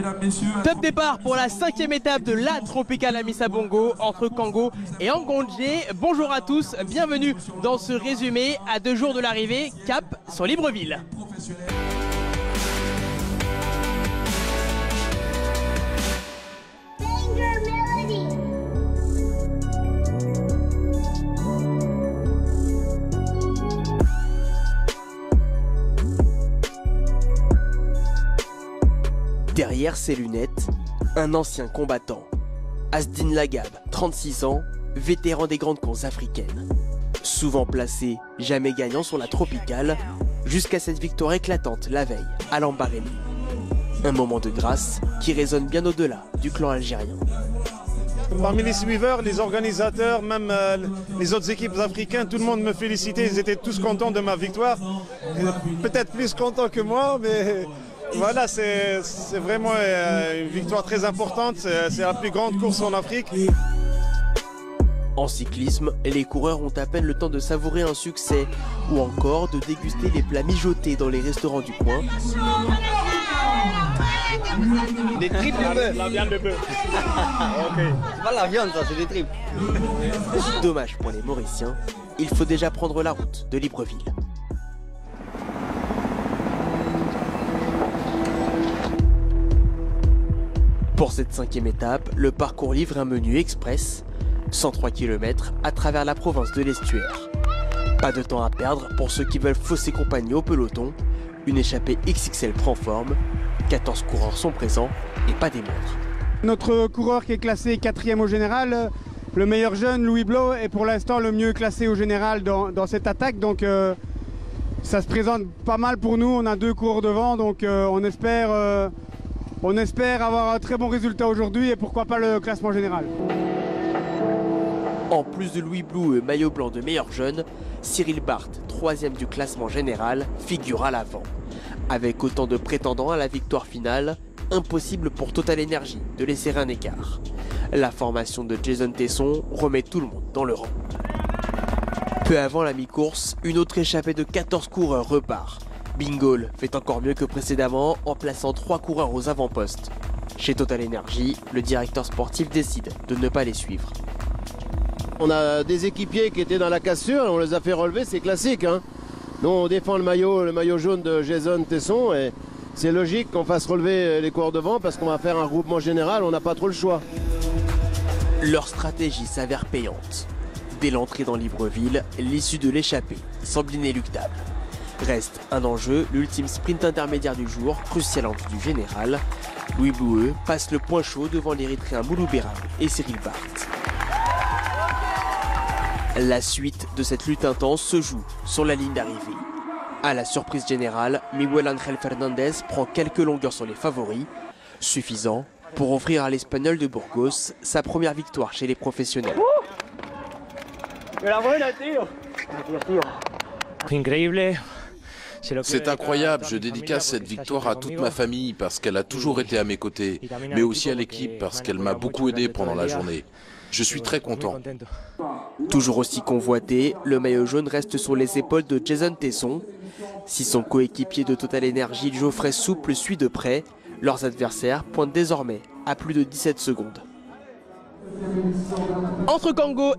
mesdames, messieurs. Top départ pour la 5e étape de la Tropicale Amissa Bongo entre Kango et Angonje. Bonjour à tous, bienvenue dans ce résumé à 2 jours de l'arrivée, cap sur Libreville. Derrière ses lunettes, un ancien combattant. Asdin Lagab, 36 ans, vétéran des grandes courses africaines. Souvent placé, jamais gagnant sur la Tropicale, jusqu'à cette victoire éclatante la veille à Lambaréné. Un moment de grâce qui résonne bien au-delà du clan algérien. Parmi les suiveurs, les organisateurs, même les autres équipes africaines, tout le monde me félicitait, ils étaient tous contents de ma victoire. Peut-être plus contents que moi, mais voilà, c'est vraiment une victoire très importante, c'est la plus grande course en Afrique. En cyclisme, les coureurs ont à peine le temps de savourer un succès ou encore de déguster les plats mijotés dans les restaurants du coin. Des tripes de bœuf. La viande de bœuf. Okay. C'est pas la viande ça, c'est des tripes. Dommage pour les Mauriciens, il faut déjà prendre la route de Libreville. Pour cette 5e étape, le parcours livre un menu express, 103 km à travers la province de l'Estuaire. Pas de temps à perdre pour ceux qui veulent fausser compagnie au peloton. Une échappée XXL prend forme, 14 coureurs sont présents et pas des moindres. Notre coureur qui est classé 4e au général, le meilleur jeune, Louis Blo, est pour l'instant le mieux classé au général dans cette attaque. Donc ça se présente pas mal pour nous, on a 2 coureurs devant, donc on espère avoir un très bon résultat aujourd'hui et pourquoi pas le classement général. En plus de Louis Blou et maillot blanc de meilleur jeune, Cyril Barth, 3e du classement général, figure à l'avant. Avec autant de prétendants à la victoire finale, impossible pour Total Energy de laisser un écart. La formation de Jason Tesson remet tout le monde dans le rang. Peu avant la mi-course, une autre échappée de 14 coureurs repart. Bingol fait encore mieux que précédemment en plaçant 3 coureurs aux avant-postes. Chez Total Energy, le directeur sportif décide de ne pas les suivre. On a des équipiers qui étaient dans la cassure, on les a fait relever, c'est classique. Hein. Nous on défend le maillot jaune de Jason Tesson et c'est logique qu'on fasse relever les coureurs devant parce qu'on va faire un regroupement général, on n'a pas trop le choix. Leur stratégie s'avère payante. Dès l'entrée dans Libreville, l'issue de l'échappée semble inéluctable. Reste un enjeu, l'ultime sprint intermédiaire du jour, crucial en vue du général. Louis Bloueux passe le point chaud devant l'Érythréen Moulou Beram et Cyril Barth. La suite de cette lutte intense se joue sur la ligne d'arrivée. À la surprise générale, Miguel Ángel Fernández prend quelques longueurs sur les favoris, suffisant pour offrir à l'Espagnol de Burgos sa première victoire chez les professionnels. C'est incroyable, je dédicace cette victoire à toute ma famille parce qu'elle a toujours été à mes côtés, mais aussi à l'équipe parce qu'elle m'a beaucoup aidé pendant la journée. Je suis très content. Toujours aussi convoité, le maillot jaune reste sur les épaules de Jason Tesson. Si son coéquipier de Total Energy, Geoffrey Souple, suit de près, leurs adversaires pointent désormais à plus de 17 secondes. Entre Kango